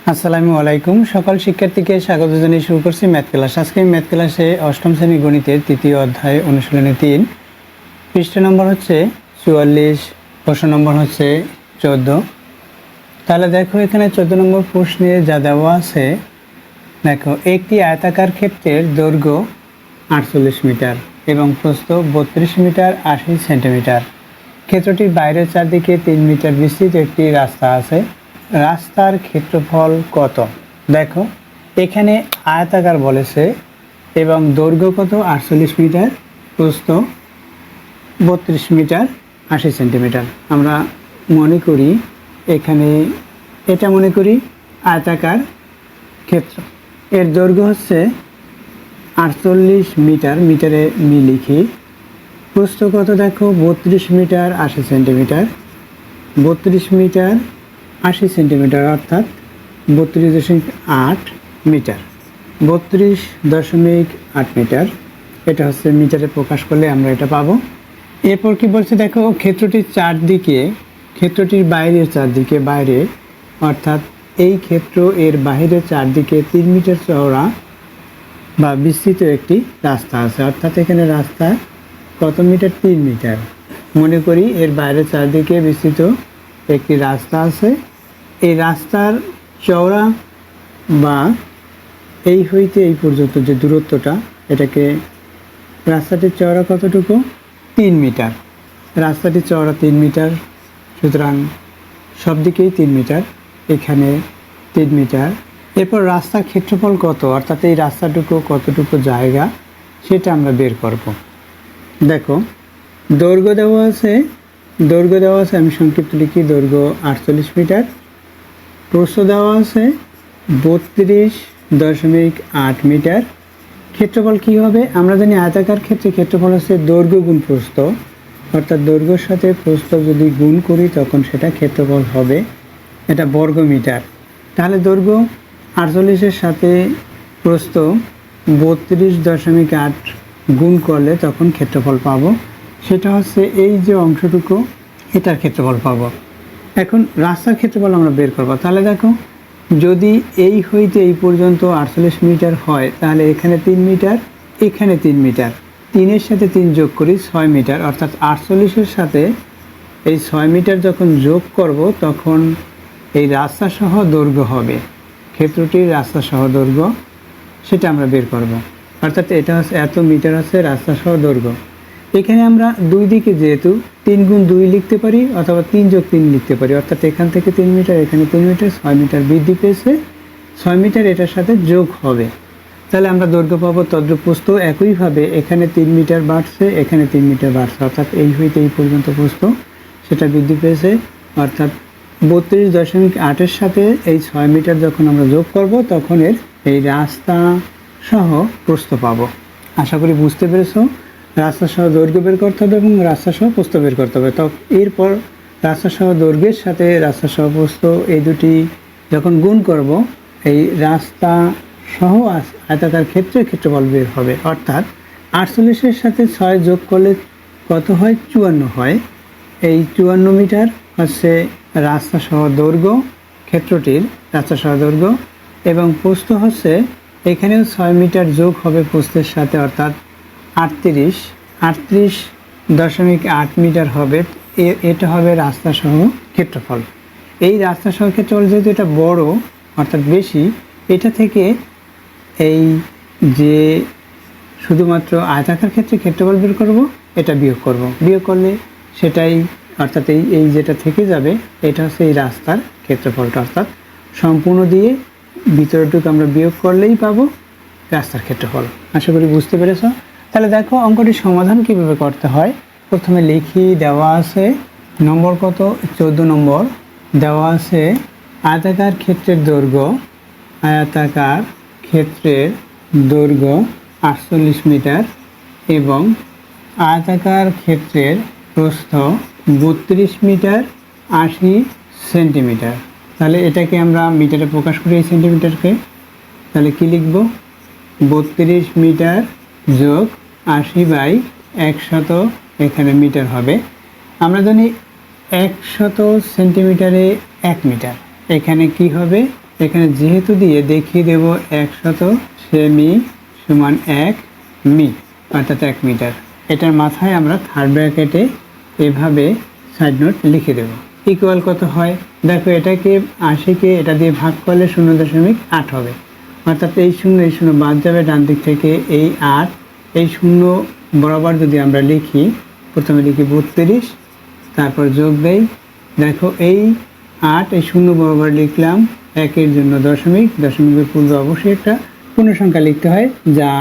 আসসালামু আলাইকুম। সকল শিক্ষার্থীকে স্বাগত জানিয়ে শুরু করছি ম্যাথ ক্লাস। আজকে ম্যাথ ক্লাসে অষ্টম শ্রেণী গণিতের তৃতীয় অধ্যায় অনুশীলনী 3, পৃষ্ঠা নম্বর হচ্ছে 44, প্রশ্ন নম্বর হচ্ছে 14। তাহলে দেখো এখানে 14 নম্বর প্রশ্নে যা দেওয়া আছে, দেখো একটি আয়তাকার ক্ষেত্রের দৈর্ঘ্য 48 মিটার এবং প্রস্থ 32 মিটার 80 সেন্টিমিটার। ক্ষেত্রটির বাইরের চারদিকে 3 মিটার বিস্তৃত একটি রাস্তা আছে। রাস্তার ক্ষেত্রফল কত? দেখো এখানে আয়তাকার বলেছে এবং দৈর্ঘ্য কত 48 মিটার, প্রস্থ 32 মিটার 80 সেন্টিমিটার। আমরা মনে করি এখানে এটা মনে করি আয়তাকার ক্ষেত্র, এর দৈর্ঘ্য হচ্ছে 48 মিটার, মিটারে লিখি। প্রস্থ কত দেখো 32 মিটার 80 সেন্টিমিটার, 32 মিটার 80 সেন্টিমিটার অর্থাৎ 32.8 মিটার, 32.8 মিটার। এটা হচ্ছে মিটারে প্রকাশ করলে আমরা এটা পাবো। এরপর কি বলছে দেখো, ক্ষেত্রটির চারদিকে, ক্ষেত্রটির বাইরের চারদিকে, বাইরে অর্থাৎ এই ক্ষেত্র এর বাইরের চারদিকে 3 মিটার চওড়া বা বিস্তৃত একটি রাস্তা আছে। অর্থাৎ এখানে রাস্তা কত মিটার? 3 মিটার। মনে করি এর বাইরের চারদিকে বিস্তৃত একটি রাস্তা আছে। এই রাস্তার চওড়া বা এই হইতে এই পর্যন্ত যে দূরত্বটা, এটাকে রাস্তাটির চওড়া কতটুকু? 3 মিটার। রাস্তাটির চওড়া 3 মিটার, সুতরাং সব দিকেই 3 মিটার, এখানে 3 মিটার। এরপর রাস্তার ক্ষেত্রফল কত, অর্থাৎ এই রাস্তাটুকু কতটুকু জায়গা সেটা আমরা বের করব। দেখো দৈর্ঘ্য দেওয়া আছে, আমি সংক্ষিপ্ত লিখি, দৈর্ঘ্য 48 মিটার, প্রস্থ দেওয়া আছে 32.8 মিটার। ক্ষেত্রফল কি হবে? আমরা জানি আয়তাকার ক্ষেত্রে ক্ষেত্রফল হচ্ছে দৈর্ঘ্য গুণ প্রস্থ, অর্থাৎ দৈর্ঘ্যের সাথে প্রস্থ যদি গুণ করি তখন সেটা ক্ষেত্রফল হবে, এটা বর্গ মিটার। তাহলে দৈর্ঘ্য 48-এর সাথে প্রস্থ 32.8 গুণ করলে তখন ক্ষেত্রফল পাবো, সেটা হচ্ছে এই যে অংশটুকু, এটার ক্ষেত্রফল পাবো। এখন রাস্তার ক্ষেত্রফল আমরা বের করব। তাহলে দেখো যদি এই হইতে এই পর্যন্ত 48 মিটার হয়, তাহলে এখানে 3 মিটার, এখানে 3 মিটার, 3-এর সাথে 3 যোগ করি 6 মিটার, অর্থাৎ 48-এর সাথে এই 6 মিটার যখন যোগ করব তখন এই রাস্তা সহ দৈর্ঘ্য হবে, ক্ষেত্রটির রাস্তা সহ দৈর্ঘ্য, সেটা আমরা বের করব। অর্থাৎ এটা হচ্ছে এত মিটার আছে রাস্তা সহ দৈর্ঘ্য। এখানে আমরা দুই দিকে যেহেতু 3 গুণ 2 লিখতে পারি অথবা 3 যোগ 3 লিখতে পারি, অর্থাৎ এখান থেকে 3 মিটার, এখানে 3 মিটার, 6 মিটার বৃদ্ধি পেয়েছে, 6 মিটার এটার সাথে যোগ হবে। তাহলে আমরা দৈর্ঘ্য পাবো। তদ্রূপ প্রস্থ একইভাবে এখানে 3 মিটার বাড়ছে, এখানে 3 মিটার বাড়ছে, অর্থাৎ এই হইতে এই পর্যন্ত প্রস্থ সেটা বৃদ্ধি পেয়েছে, অর্থাৎ 32.8-এর সাথে এই 6 মিটার যখন আমরা যোগ করব তখন এর এই রাস্তা সহ প্রস্থ পাবো। আশা করি বুঝতে পেরেছো। রাস্তা সহ দৈর্ঘ্য বের করতে হবে এবং রাস্তা সহ প্রস্থ বের করতে হবে। তো এরপর রাস্তা সহ দৈর্ঘ্যের সাথে রাস্তা সহ প্রস্থ এই দুটি যখন গুণ করব, এই রাস্তা সহ আয়তাকার ক্ষেত্রের ক্ষেত্রফল বের হবে। অর্থাৎ 48-এর সাথে 6 যোগ করলে কত হয়? 54 হয়। এই 54 মিটার হচ্ছে রাস্তা সহ দৈর্ঘ্য, ক্ষেত্রটির রাস্তা সহ দৈর্ঘ্য, এবং প্রস্থ হচ্ছে এখানেও 6 মিটার যোগ হবে প্রস্থের সাথে, অর্থাৎ 38.8 মিটার হবে। এটা হবে রাস্তা সহ ক্ষেত্রফল। এই রাস্তা সহ ক্ষেত্রফল যেহেতু এটা বড় অর্থাৎ বেশি, এটা থেকে এই যে শুধুমাত্র আয়তাকার ক্ষেত্রে ক্ষেত্রফল বের করব, এটা বিয়োগ করব। বিয়োগ করলে সেটাই, অর্থাৎ এই যেটা থেকে যাবে এটা হচ্ছে এই রাস্তার ক্ষেত্রফলটা, অর্থাৎ সম্পূর্ণ দিয়ে ভিতরটুকু আমরা বিয়োগ করলেই পাবো রাস্তার ক্ষেত্রফল। আশা করি বুঝতে পেরেছ। তাহলে দেখো অঙ্কটির সমাধান কিভাবে করতে হয়। প্রথমে লিখি, দেওয়া আছে নম্বর কত? 14 নম্বর। দেওয়া আছে আয়তাকার ক্ষেত্রের দৈর্ঘ্য, আয়তাকার ক্ষেত্রের দৈর্ঘ্য 48 মিটার এবং আয়তাকার ক্ষেত্রের প্রস্থ 32 মিটার 80 সেন্টিমিটার। তাহলে এটাকে আমরা মিটারে প্রকাশ করি, এই সেন্টিমিটারকে। তাহলে কি লিখব? 32 মিটার যোগ 80/100, এখানে মিটার হবে। আমরা জানি 100 সেন্টিমিটারে 1 মিটার, এখানে কি হবে? এখানে যেহেতু দিয়ে দেখিয়ে দেব 100 সেমি সমান 1 মি, অর্থাৎ 1 মিটার। এটার মাথায় আমরা থার্ড ব্র্যাকেটে এভাবে সাইড নোট লিখে দেব। ইকুয়াল কত হয় দেখো, এটাকে 80কে এটা দিয়ে ভাগ করলে 0.8 হবে, অর্থাৎ এই শূন্য বাদ যাবে ডান দিক থেকে। এই 8 এই শূন্য বরাবর যদি আমরা লিখি, প্রথমে লিখি 32, তারপর যোগ দেই। দেখো এই 8 এই শূন্য বরাবর লিখলাম, একের জন্য দশমিক, দশমিকের পূর্বে অবশ্যই একটা পূর্ণ সংখ্যা লিখতে হয় যা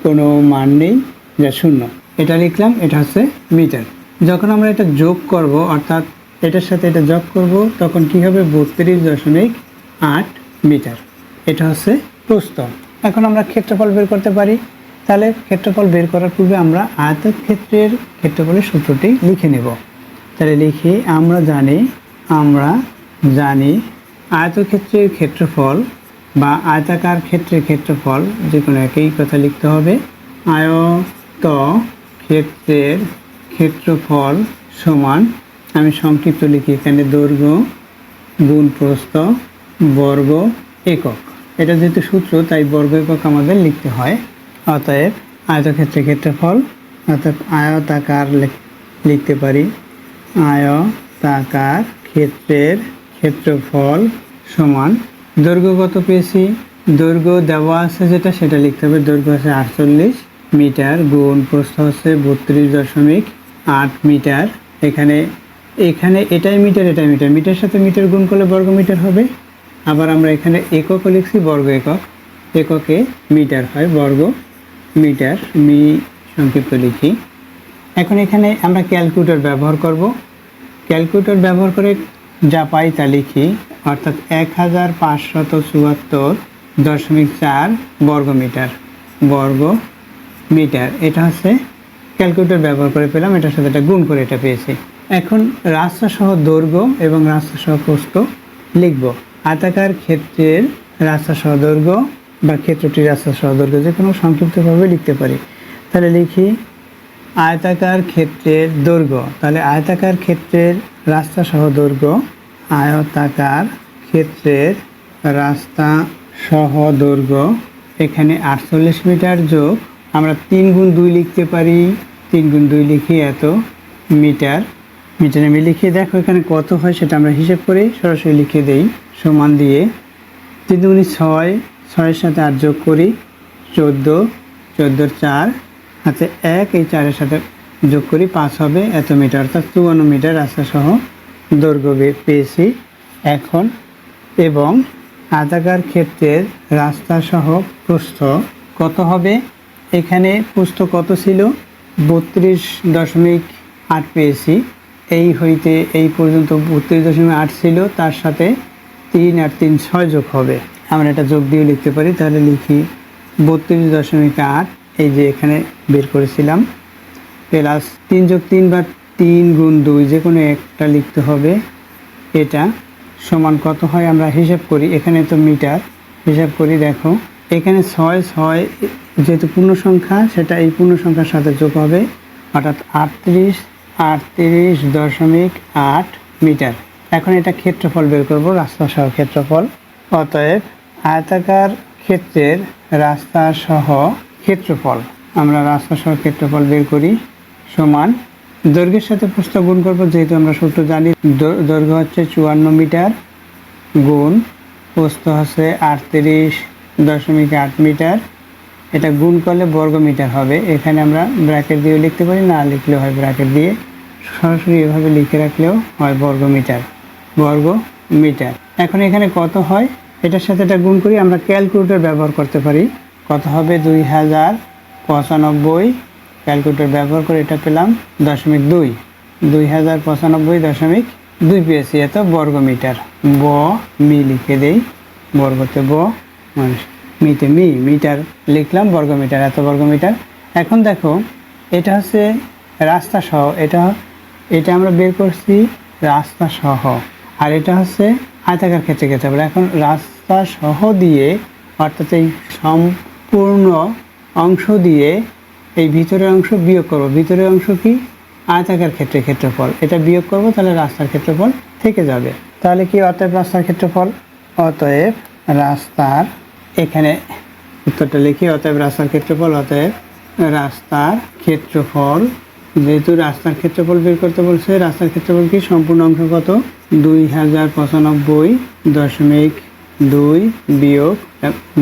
কোনো মান নেই, যা শূন্য। এটা লিখলাম, এটা হচ্ছে মিটার। যখন আমরা এটা যোগ করব, অর্থাৎ এটার সাথে এটা যোগ করব, তখন কি হবে 32.8 মিটার। এটা হচ্ছে প্রস্থ। এখন আমরা ক্ষেত্রফল বের করতে পারি। তাহলে ক্ষেত্রফল বের করার পূর্বে আমরা আয়তক্ষেত্রের ক্ষেত্রফলের সূত্রটি লিখে নেব। তাহলে লিখি, আমরা জানি আয়তক্ষেত্রের ক্ষেত্রফল বা আয়তাকার ক্ষেত্রের ক্ষেত্রফল, যে কোনো একই কথা লিখতে হবে। আয়তক্ষেত্রের ক্ষেত্রফল সমান, আমি সংক্ষিপ্ত লিখি এখানে, দৈর্ঘ্য গুণ প্রস্থ বর্গ একক। এটা যেহেতু সূত্র তাই বর্গ একক আমাদের লিখতে হয়। অতএব আয়তক্ষেত্রের ক্ষেত্রফল, অর্থাৎ আয়তাকার লিখতে পারি, আয়তাকার ক্ষেত্রের ক্ষেত্রফল সমান দৈর্ঘ্য কত পেয়েছি, দৈর্ঘ্য দেওয়া আছে যেটা সেটা লিখতে হবে। দৈর্ঘ্য আছে 48 মিটার গুণ প্রস্থ হচ্ছে 32.8 মিটার। এখানে এটাই মিটার, এটাই মিটার, মিটার সাথে মিটার গুণ করলে বর্গ মিটার হবে। আবার আমরা এখানে এককও লিখছি, বর্গ একক, এককে মিটার হয়, বর্গ মিটার, মি সংক্ষিপ্ত লিখি। এখন এখানে আমরা ক্যালকুলেটর ব্যবহার করব। ক্যালকুলেটর ব্যবহার করে যা পাই তা লিখি, অর্থাৎ 1574.4 বর্গ মিটার। এটা হচ্ছে ক্যালকুলেটর ব্যবহার করে পেলাম, এটার সাথে এটা গুণ করে এটা পেয়েছি। এখন রাস্তা সহ দৈর্ঘ্য এবং রাস্তা সহ প্রস্থ লিখব। আয়তাকার ক্ষেত্রের রাস্তা সহ দৈর্ঘ্য বা ক্ষেত্রটির রাস্তা সহ দৈর্ঘ্য, যে কোনো সংক্ষিপ্তভাবে লিখতে পারি। তাহলে লিখি আয়তাকার ক্ষেত্রের দৈর্ঘ্য, তাহলে আয়তাকার ক্ষেত্রের রাস্তা সহ দৈর্ঘ্য, আয়তাকার ক্ষেত্রের রাস্তা সহ দৈর্ঘ্য এখানে 48 মিটার যোগ, আমরা 3 গুণ 2 লিখতে পারি, 3 গুণ 2 লিখি এত মিটার। মিটারে আমি লিখে দেখো এখানে কত হয় সেটা আমরা হিসেব করে সরাসরি লিখে দেই। সমান দিয়ে 3 দুগুণে 6, 6-এর সাথে 8 যোগ করি 14, 14-র 4 হাতে 1, এই 4-এর সাথে যোগ করি 5 হবে এত মিটার, অর্থাৎ 54 মিটার রাস্তা সহ দৈর্ঘ্য পেয়েছি। এখন এবং আয়তাকার ক্ষেত্রের রাস্তা সহ প্রস্থ কত হবে, এখানে প্রস্থ কত ছিল 32.8 পেয়েছি। এই হইতে এই পর্যন্ত 32.8 ছিল, তার সাথে 3 আর 3 6 যোগ হবে, আমরা এটা যোগ দিয়ে লিখতে পারি। তাহলে লিখি 32.8, এই যে এখানে বের করেছিলাম, প্লাস 3 যোগ 3 বা 3 গুণ 2, যে কোনো একটা লিখতে হবে। এটা সমান কত হয় আমরা হিসাব করি, এখানে তো মিটার, হিসাব করি। দেখো এখানে 6 যেহেতু পূর্ণ সংখ্যা, সেটা এই পূর্ণ সংখ্যার সাথে যোগ হবে, অর্থাৎ 38.8 মিটার। এখন এটা ক্ষেত্রফল বের করব, রাস্তা সহ ক্ষেত্রফল। অতএব আয়তাকার ক্ষেত্রের রাস্তা সহ ক্ষেত্রফল, আমরা রাস্তা সহ ক্ষেত্রফল বের করি, সমান দৈর্ঘ্যের সাথে প্রস্থ গুণ করব, যেহেতু আমরা সূত্র জানি। দৈর্ঘ্য হচ্ছে 54 মিটার গুণ প্রস্থ হচ্ছে 38.8 মিটার। এটা গুণ করলে বর্গ মিটার হবে। এখানে আমরা ব্র্যাকেট দিয়ে লিখতে পারি, না লিখলেও হয় ব্র্যাকেট দিয়ে, সরাসরি এভাবে লিখে রাখলেও হয় বর্গ মিটার। এখন এখানে কত হয়, এটার সাথে এটা গুণ করি, আমরা ক্যালকুলেটর ব্যবহার করতে পারি। কত হবে 2095, ক্যালকুলেটর ব্যবহার করে এটা পেলাম 0.2, 2095.2 পেয়েছি এত বর্গ মিটার। মি লিখে দেই, বর্গতে মানে মিতে মিটার লিখলাম, বর্গ মিটার, এত বর্গ মিটার। এখন দেখো এটা হচ্ছে রাস্তা সহ, এটা আমরা বের করছি রাস্তা সহ, আর এটা হচ্ছে আয়তাকার ক্ষেত্রে ক্ষেত্রফল। এখন রাস্তা সহ দিয়ে, অর্থাৎ এই সম্পূর্ণ অংশ দিয়ে এই ভিতরের অংশ বিয়োগ করব। ভিতরের অংশ কি, আয়তাকার ক্ষেত্রের ক্ষেত্রফল, এটা বিয়োগ করব, তাহলে রাস্তার ক্ষেত্রফল থেকে যাবে। তাহলে কি, অতএব রাস্তার ক্ষেত্রফল, অতএব রাস্তার, এখানে উত্তরটা লিখি, অতএব রাস্তার ক্ষেত্রফল, অতএব রাস্তার ক্ষেত্রফল, যেহেতু রাস্তার ক্ষেত্রফল বের করতে বলছে, রাস্তার ক্ষেত্রফল কি সম্পূর্ণ অংশ কত 2095.2 বিয়োগ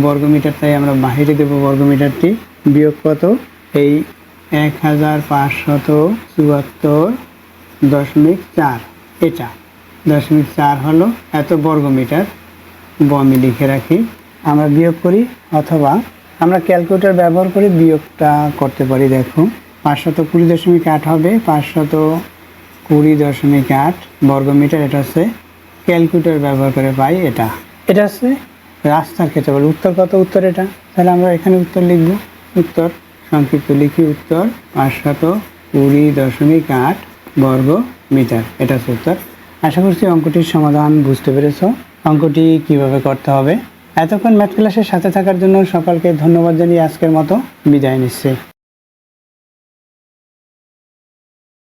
বর্গমিটার, তাই আমরা বাহিরে দেব বর্গমিটারটি, বিয়োগ কত এই 1574.4, এটা 0.4 হলো এত বর্গমিটার, আমি লিখে রাখি, আমরা বিয়োগ করি অথবা আমরা ক্যালকুলেটর ব্যবহার করে বিয়োগটা করতে পারি। দেখো 520.8 হবে 520.8 বর্গমিটার, এটা হচ্ছে ক্যালকুলেটর ব্যবহার করে পাই, এটা হচ্ছে রাস্তার ক্ষেত্রফল। উত্তর কত? উত্তর এটা, তাহলে আমরা এখানে উত্তর লিখব, উত্তর সংক্ষিপ্ত লিখি, উত্তর 520.8 বর্গ মিটার, এটা হচ্ছে উত্তর। আশা করছি অঙ্কটির সমাধান বুঝতে পেরেছ, অঙ্কটি কিভাবে করতে হবে। এতক্ষণ ম্যাথ ক্লাসের সাথে থাকার জন্য সকলকে ধন্যবাদ জানিয়ে আজকের মতো বিদায় নিচ্ছি।